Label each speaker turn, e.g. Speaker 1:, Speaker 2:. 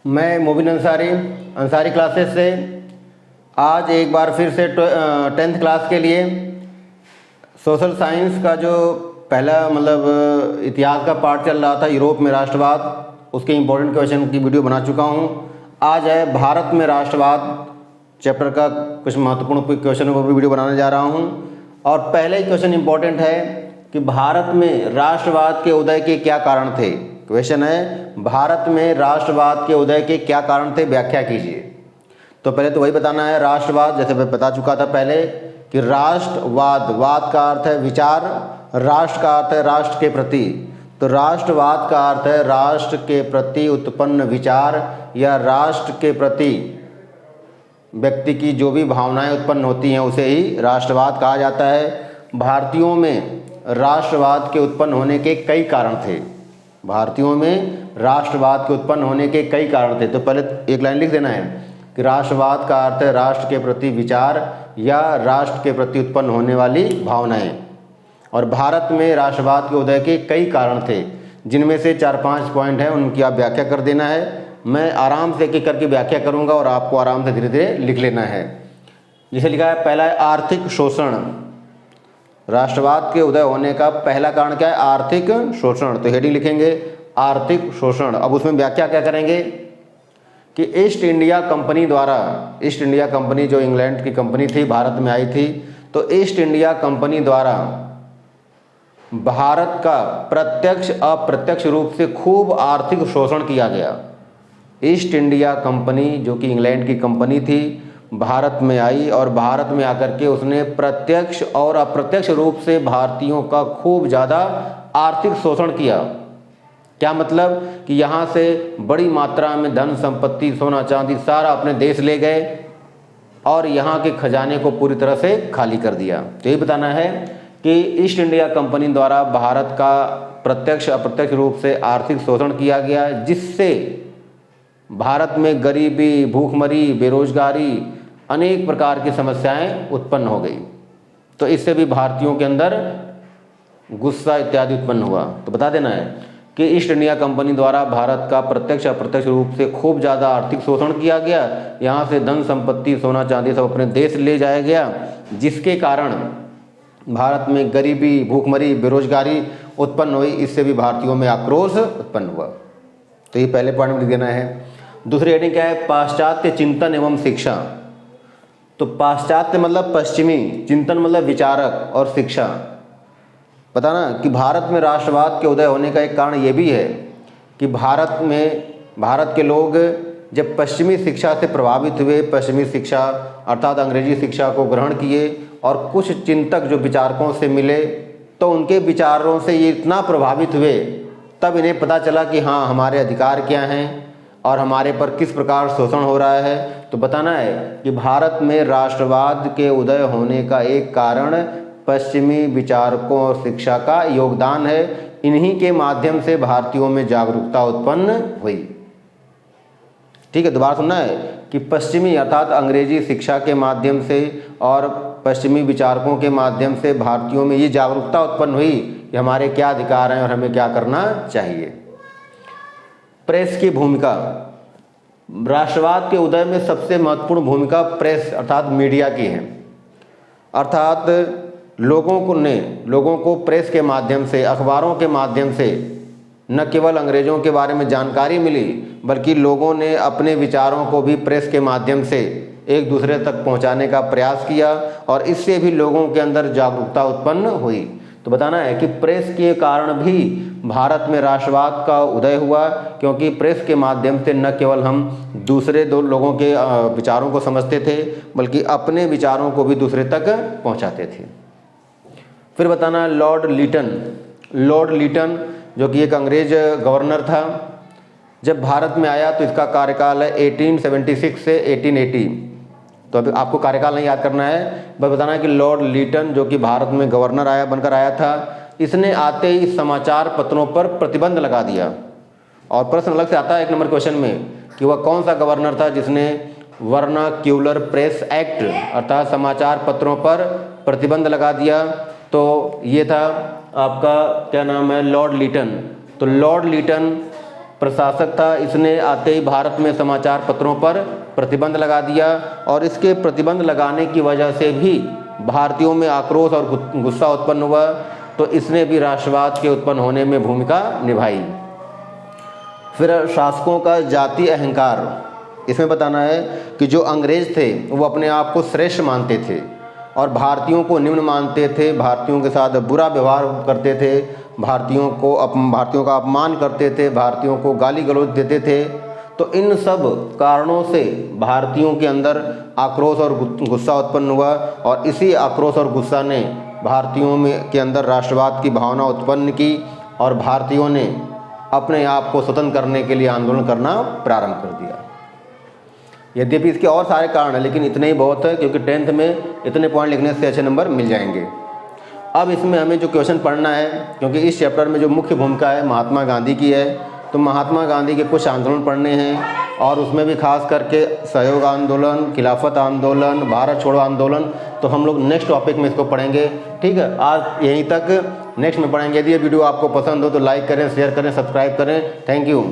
Speaker 1: मैं मोबिन अंसारी अंसारी क्लासेस से आज एक बार फिर से 10th क्लास के लिए सोशल साइंस का जो पहला इतिहास का पार्ट चल रहा था यूरोप में राष्ट्रवाद, उसके इम्पोर्टेंट क्वेश्चन की वीडियो बना चुका हूँ। आज है भारत में राष्ट्रवाद चैप्टर का कुछ महत्वपूर्ण क्वेश्चनों पर भी वीडियो बनाने जा रहा हूँ। और पहले ही क्वेश्चन इम्पोर्टेंट है कि भारत में राष्ट्रवाद के उदय के क्या कारण थे। क्वेश्चन है भारत में राष्ट्रवाद के उदय के क्या कारण थे, व्याख्या कीजिए। तो पहले तो वही बताना है राष्ट्रवाद, जैसे मैं बता चुका था पहले कि राष्ट्रवाद, वाद का अर्थ है विचार, राष्ट्र का अर्थ है राष्ट्र के प्रति। तो राष्ट्रवाद का अर्थ है राष्ट्र के प्रति उत्पन्न विचार या राष्ट्र के प्रति व्यक्ति की जो भी भावनाएं उत्पन्न होती हैं उसे ही राष्ट्रवाद कहा जाता है। भारतीयों में राष्ट्रवाद के उत्पन्न होने के कई कारण थे। भारतीयों में राष्ट्रवाद के उत्पन्न होने के कई कारण थे। तो पहले एक लाइन लिख देना है कि राष्ट्रवाद का अर्थ है राष्ट्र के प्रति विचार या राष्ट्र के प्रति उत्पन्न होने वाली भावनाएं। और भारत में राष्ट्रवाद के उदय के कई कारण थे, जिनमें से 4-5 पॉइंट हैं, उनकी आप व्याख्या कर देना है। मैं आराम से एक-एक करके व्याख्या करूंगा और आपको आराम से धीरे धीरे लिख लेना है। जिसे लिखा है पहला है आर्थिक शोषण। राष्ट्रवाद के उदय होने का पहला कारण क्या है? आर्थिक शोषण। तो हेडिंग लिखेंगे आर्थिक शोषण। अब उसमें व्याख्या क्या करेंगे कि ईस्ट इंडिया कंपनी द्वारा, ईस्ट इंडिया कंपनी जो इंग्लैंड की कंपनी थी, भारत में आई थी, तो ईस्ट इंडिया कंपनी द्वारा भारत का प्रत्यक्ष अप्रत्यक्ष रूप से खूब आर्थिक शोषण किया गया। ईस्ट इंडिया कंपनी जो कि इंग्लैंड की कंपनी थी, भारत में आई और भारत में आकर के उसने प्रत्यक्ष और अप्रत्यक्ष रूप से भारतीयों का खूब ज़्यादा आर्थिक शोषण किया। क्या मतलब कि यहाँ से बड़ी मात्रा में धन संपत्ति, सोना चांदी सारा अपने देश ले गए और यहाँ के खजाने को पूरी तरह से खाली कर दिया। तो ये बताना है कि ईस्ट इंडिया कंपनी द्वारा भारत का प्रत्यक्ष अप्रत्यक्ष रूप से आर्थिक शोषण किया गया, जिससे भारत में गरीबी, भूखमरी, बेरोजगारी, अनेक प्रकार की समस्याएं उत्पन्न हो गई। तो इससे भी भारतीयों के अंदर गुस्सा इत्यादि उत्पन्न हुआ। तो बता देना है कि ईस्ट इंडिया कंपनी द्वारा भारत का प्रत्यक्ष अप्रत्यक्ष रूप से खूब ज़्यादा आर्थिक शोषण किया गया। यहाँ से धन संपत्ति, सोना चांदी सब अपने देश ले जाया गया, जिसके कारण भारत में गरीबी, भूखमरी, बेरोजगारी उत्पन्न हुई। इससे भी भारतीयों में आक्रोश उत्पन्न हुआ। तो ये पहले पॉइंट में लिख देना है। दूसरी हेडिंग क्या है? पाश्चात्य चिंतन एवं शिक्षा। तो पाश्चात्य मतलब पश्चिमी, चिंतन मतलब विचारक और शिक्षा। पता ना कि भारत में राष्ट्रवाद के उदय होने का एक कारण ये भी है कि भारत के लोग जब पश्चिमी शिक्षा से प्रभावित हुए, पश्चिमी शिक्षा अर्थात अंग्रेजी शिक्षा को ग्रहण किए और कुछ चिंतक जो विचारकों से मिले, तो उनके विचारों से ये इतना प्रभावित हुए, तब इन्हें पता चला कि हाँ, हमारे अधिकार क्या हैं और हमारे पर किस प्रकार शोषण हो रहा है। तो बताना है कि भारत में राष्ट्रवाद के उदय होने का एक कारण पश्चिमी विचारकों और शिक्षा का योगदान है। इन्हीं के माध्यम से भारतीयों में जागरूकता उत्पन्न हुई। ठीक है, दोबारा सुनना है कि पश्चिमी अर्थात अंग्रेजी शिक्षा के माध्यम से और पश्चिमी विचारकों के माध्यम से भारतीयों में ये जागरूकता उत्पन्न हुई कि हमारे क्या अधिकार हैं और हमें क्या करना चाहिए। प्रेस की भूमिका। राष्ट्रवाद के उदय में सबसे महत्वपूर्ण भूमिका प्रेस अर्थात मीडिया की है। अर्थात लोगों को प्रेस के माध्यम से, अखबारों के माध्यम से न केवल अंग्रेज़ों के बारे में जानकारी मिली, बल्कि लोगों ने अपने विचारों को भी प्रेस के माध्यम से एक दूसरे तक पहुंचाने का प्रयास किया और इससे भी लोगों के अंदर जागरूकता उत्पन्न हुई। तो बताना है कि प्रेस के कारण भी भारत में राष्ट्रवाद का उदय हुआ, क्योंकि प्रेस के माध्यम से न केवल हम दूसरे दो लोगों के विचारों को समझते थे, बल्कि अपने विचारों को भी दूसरे तक पहुंचाते थे। फिर बताना है लॉर्ड लीटन जो कि एक अंग्रेज गवर्नर था, जब भारत में आया तो इसका कार्यकाल है 1876 से 1880। तो अभी आपको कार्यकाल नहीं याद करना है, बस बताना है कि लॉर्ड लीटन जो कि भारत में गवर्नर बनकर आया था, इसने आते ही समाचार पत्रों पर प्रतिबंध लगा दिया। और प्रश्न अलग से आता है 1 नंबर क्वेश्चन में कि वह कौन सा गवर्नर था जिसने वर्नाक्यूलर प्रेस एक्ट अर्थात समाचार पत्रों पर प्रतिबंध लगा दिया। तो ये था आपका क्या नाम है? Lord Lytton. तो लॉर्ड लीटन प्रशासक था, इसने आते ही भारत में समाचार पत्रों पर प्रतिबंध लगा दिया और इसके प्रतिबंध लगाने की वजह से भी भारतीयों में आक्रोश और गुस्सा उत्पन्न हुआ, तो इसने भी राष्ट्रवाद के उत्पन्न होने में भूमिका निभाई। फिर शासकों का जाति अहंकार, इसमें बताना है कि जो अंग्रेज थे वो अपने आप को श्रेष्ठ मानते थे और भारतीयों को निम्न मानते थे, भारतीयों के साथ बुरा व्यवहार करते थे, भारतीयों का अपमान करते थे, भारतीयों को गाली गलौज देते थे। तो इन सब कारणों से भारतीयों के अंदर आक्रोश और गुस्सा उत्पन्न हुआ और इसी आक्रोश और गुस्सा ने भारतीयों में के अंदर राष्ट्रवाद की भावना उत्पन्न की और भारतीयों ने अपने आप को स्वतंत्र करने के लिए आंदोलन करना प्रारंभ कर दिया। यद्यपि इसके और सारे कारण हैं, लेकिन इतने ही बहुत है, क्योंकि 10th में इतने पॉइंट लिखने से अच्छे नंबर मिल जाएंगे। अब इसमें हमें जो क्वेश्चन पढ़ना है, क्योंकि इस चैप्टर में जो मुख्य भूमिका है महात्मा गांधी की है, तो महात्मा गांधी के कुछ आंदोलन पढ़ने हैं और उसमें भी खास करके सहयोग आंदोलन, खिलाफत आंदोलन, भारत छोड़ो आंदोलन। तो हम लोग नेक्स्ट टॉपिक में इसको पढ़ेंगे। ठीक है, आज यहीं तक, नेक्स्ट में पढ़ेंगे। यदि ये वीडियो आपको पसंद हो तो लाइक करें, शेयर करें, सब्सक्राइब करें। Thank you.